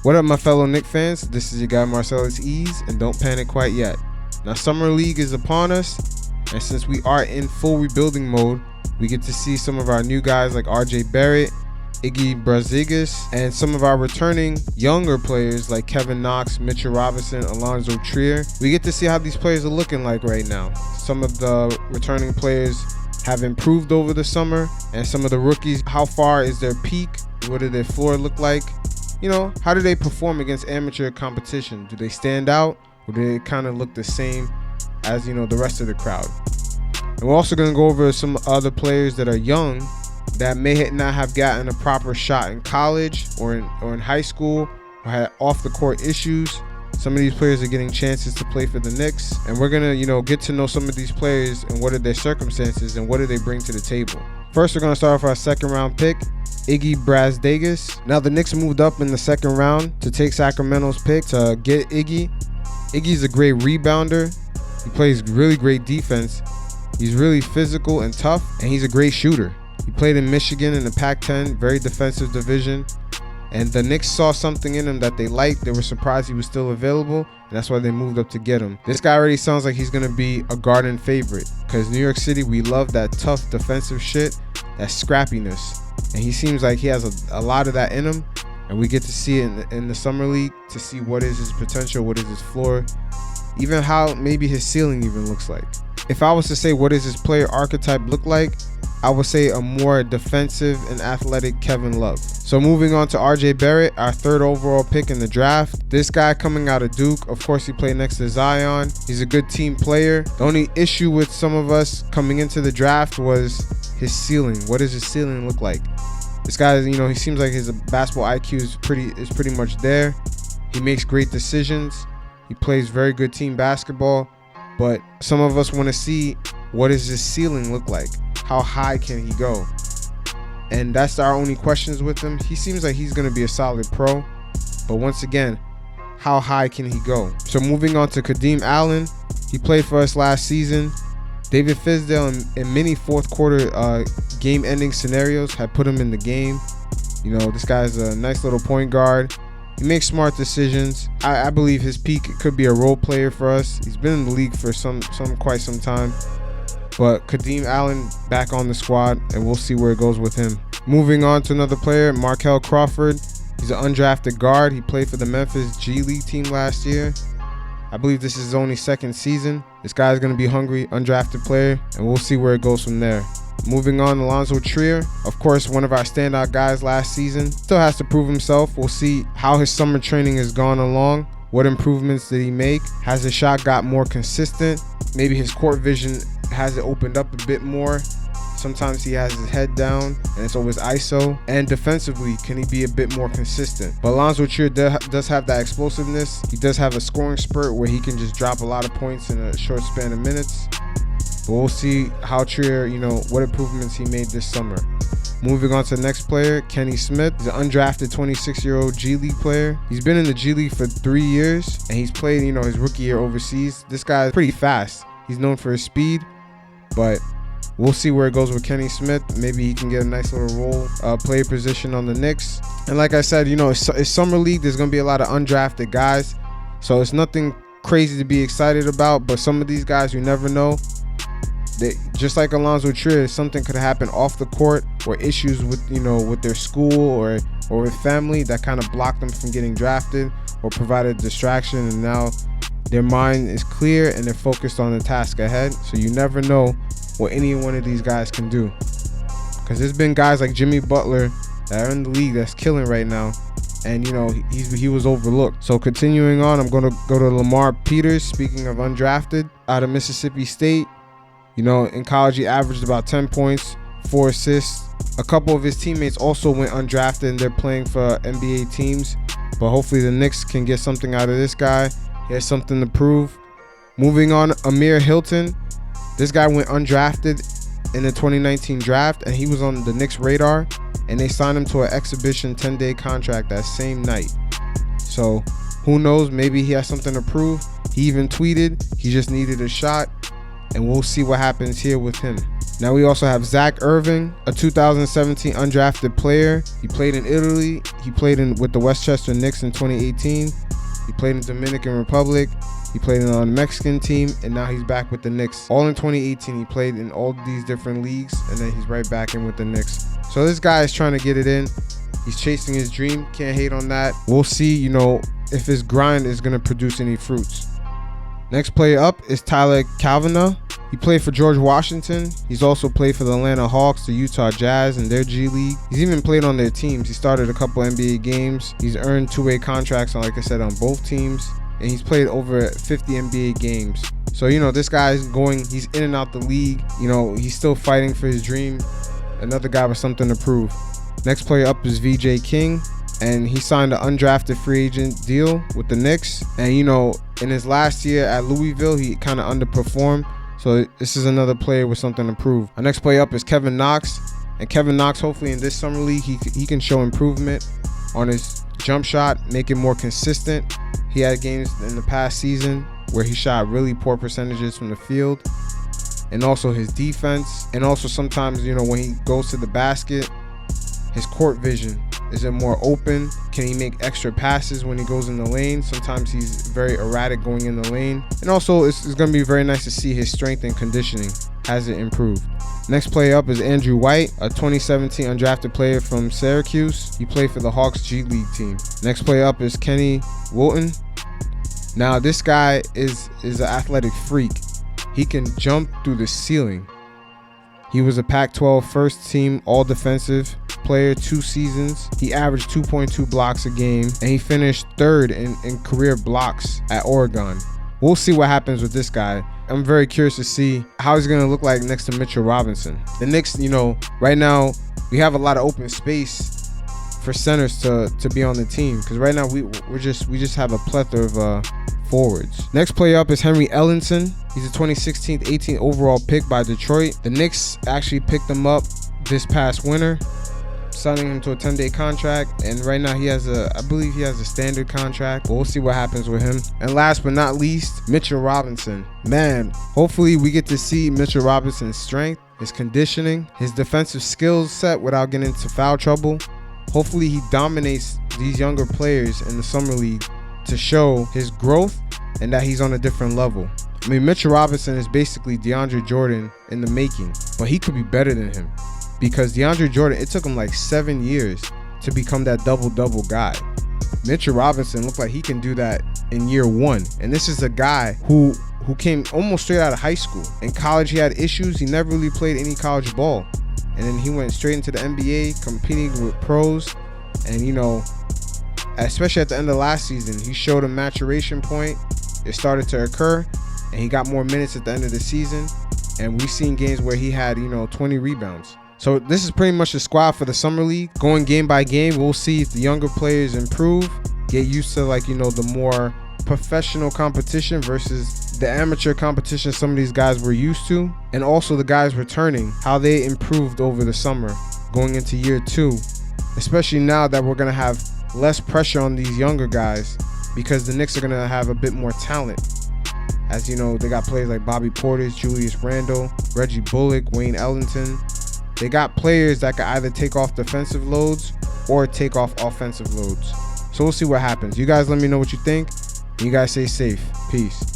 What up, my fellow Knicks fans? This is your guy Marcellus Ease, and don't panic quite yet. Now, Summer League is upon us, and since we are in full rebuilding mode, we get to see some of our new guys like RJ Barrett, Iggy, Brazdeikis, and some of our returning younger players like Kevin Knox, Mitchell Robinson, Alonzo. We get to see how these players are looking like right now. Some of the returning players have improved over the summer, and some of the rookies, how far is their peak? What did their floor look like? You know, how do they perform against amateur competition? Do they stand out, or do they kind of look the same as, you know, the rest of the crowd? And we're also going to go over some other players that are young that may not have gotten a proper shot in college or in high school, or had off the court issues. Some of these players are getting chances to play for the Knicks, and we're gonna, get to know some of these players and what are their circumstances and what do they bring to the table. First, we're gonna start off our second round pick, Iggy Brazdeikis. Now, the Knicks moved up in the second round to take Sacramento's pick to get Iggy. Iggy's a great rebounder. He plays really great defense. He's really physical and tough, and he's a great shooter. He played in Michigan in the Pac-10, very defensive division. And the Knicks saw something in him that they liked. They were surprised he was still available, and that's why they moved up to get him. This guy already sounds like he's going to be a Garden favorite, because New York City, we love that tough defensive shit, that scrappiness. And he seems like he has a lot of that in him, and we get to see it in the Summer League to see what is his potential, what is his floor, even how maybe his ceiling even looks like. If I was to say what does his player archetype look like, I would say a more defensive and athletic Kevin Love. So moving on to RJ Barrett, our third overall pick in the draft. This guy coming out of Duke, of course he played next to Zion. He's a good team player. The only issue with some of us coming into the draft was his ceiling. What does his ceiling look like? This guy, he seems like his basketball IQ is pretty much there. He makes great decisions. He plays very good team basketball. But some of us want to see, what does his ceiling look like? How high can he go? And that's our only questions with him. He seems like he's going to be a solid pro. But once again, how high can he go? So moving on to Kadeem Allen. He played for us last season. David Fizdale in many fourth quarter game-ending scenarios had put him in the game. This guy's a nice little point guard. He makes smart decisions. I believe his peak could be a role player for us. He's been in the league for quite some time. But Kadeem Allen back on the squad, and we'll see where it goes with him. Moving on to another player, Markel Crawford. He's an undrafted guard. He played for the Memphis G League team last year. I believe this is his only second season. This guy's going to be hungry, undrafted player, and we'll see where it goes from there. Moving on, Alonzo. Of course, one of our standout guys last season. Still has to prove himself. We'll see how his summer training has gone along. What improvements did he make? Has his shot got more consistent? Maybe his court vision has it opened up a bit more. Sometimes he has his head down and it's always ISO. And defensively, can he be a bit more consistent? But Alonzo does have that explosiveness. He does have a scoring spurt where he can just drop a lot of points in a short span of minutes. But we'll see how Trier, what improvements he made this summer. Moving on to the next player, Kenny Smith. He's an undrafted 26-year-old G League player. He's been in the G League for 3 years, and he's played, his rookie year overseas. This guy is pretty fast. He's known for his speed, but we'll see where it goes with Kenny Smith. Maybe he can get a nice little role player position on the Knicks. And like I said, it's Summer League. There's going to be a lot of undrafted guys, so it's nothing crazy to be excited about. But some of these guys, you never know. Just like Alonzo Trier, something could happen off the court, or issues with with their school or with family that kind of blocked them from getting drafted or provided distraction, and now their mind is clear and they're focused on the task ahead. So you never know what any one of these guys can do, because there's been guys like Jimmy Butler that are in the league that's killing right now, and he was overlooked. So continuing on, I'm going to go to Lamar Peters. Speaking of undrafted, out of Mississippi State. In college, he averaged about 10 points, 4 assists. A couple of his teammates also went undrafted, and they're playing for NBA teams. But hopefully the Knicks can get something out of this guy. He has something to prove. Moving on, Amir Hilton. This guy went undrafted in the 2019 draft, and he was on the Knicks radar. And they signed him to an exhibition 10-day contract that same night. So who knows? Maybe he has something to prove. He even tweeted he just needed a shot. And we'll see what happens here with him. Now we also have Zach Irving, a 2017 undrafted player. He played in Italy. He played with the Westchester Knicks in 2018. He played in Dominican Republic. He played on the Mexican team, and now he's back with the Knicks. All in 2018, he played in all these different leagues, and then he's right back in with the Knicks. So this guy is trying to get it in. He's chasing his dream. Can't hate on that. We'll see, if his grind is going to produce any fruits. Next player up is Tyler Calvina. He played for George Washington. He's also played for the Atlanta Hawks, the Utah Jazz, and their G League. He's even played on their teams. He started a couple NBA games. He's earned two-way contracts, like I said, on both teams. And he's played over 50 NBA games. So, this guy's he's in and out the league. He's still fighting for his dream. Another guy with something to prove. Next player up is VJ King. And he signed an undrafted free agent deal with the Knicks. And, in his last year at Louisville, he kind of underperformed. So this is another player with something to prove. Our next player up is Kevin Knox. And Kevin Knox, hopefully in this summer league, he can show improvement on his jump shot, make it more consistent. He had games in the past season where he shot really poor percentages from the field. And also his defense. And also sometimes, when he goes to the basket, his court vision. Is it more open? Can he make extra passes when he goes in the lane? Sometimes he's very erratic going in the lane. And also, it's going to be very nice to see his strength and conditioning. Has it improved? Next player up is Andrew White, a 2017 undrafted player from Syracuse. He played for the Hawks G League team. Next player up is Kenny Wooten. Now, this guy is an athletic freak. He can jump through the ceiling. He was a Pac-12 first team all-defensive player 2 seasons. He averaged 2.2 blocks a game, and he finished 3rd in career blocks at Oregon. We'll see what happens with this guy. I'm very curious to see how he's going to look like next to Mitchell Robinson. The Knicks, right now we have a lot of open space for centers to be on the team, because right now we just have a plethora of forwards. Next player up is Henry Ellington. He's a 2016 18th overall pick by Detroit. The Knicks actually picked him up this past winter, signing him to a 10-day contract, and right now I believe he has a standard contract, but we'll see what happens with him. And last but not least, Mitchell Robinson. Man, hopefully we get to see Mitchell Robinson's strength, his conditioning, his defensive skills set without getting into foul trouble. Hopefully he dominates these younger players in the summer league to show his growth and that he's on a different level. I mean, Mitchell Robinson is basically DeAndre Jordan in the making, but he could be better than him. Because DeAndre Jordan, it took him like 7 years to become that double-double guy. Mitchell Robinson looked like he can do that in year 1. And this is a guy who came almost straight out of high school. In college, he had issues. He never really played any college ball. And then he went straight into the NBA, competing with pros. And, especially at the end of last season, he showed a maturation point. It started to occur, and he got more minutes at the end of the season. And we've seen games where he had, 20 rebounds. So this is pretty much the squad for the summer league. Going game by game, we'll see if the younger players improve, get used to the more professional competition versus the amateur competition some of these guys were used to. And also the guys returning, how they improved over the summer going into year 2, especially now that we're going to have less pressure on these younger guys because the Knicks are going to have a bit more talent. As they got players like Bobby Portis, Julius Randle, Reggie Bullock, Wayne Ellington. They got players that can either take off defensive loads or take off offensive loads. So we'll see what happens. You guys let me know what you think. You guys stay safe. Peace.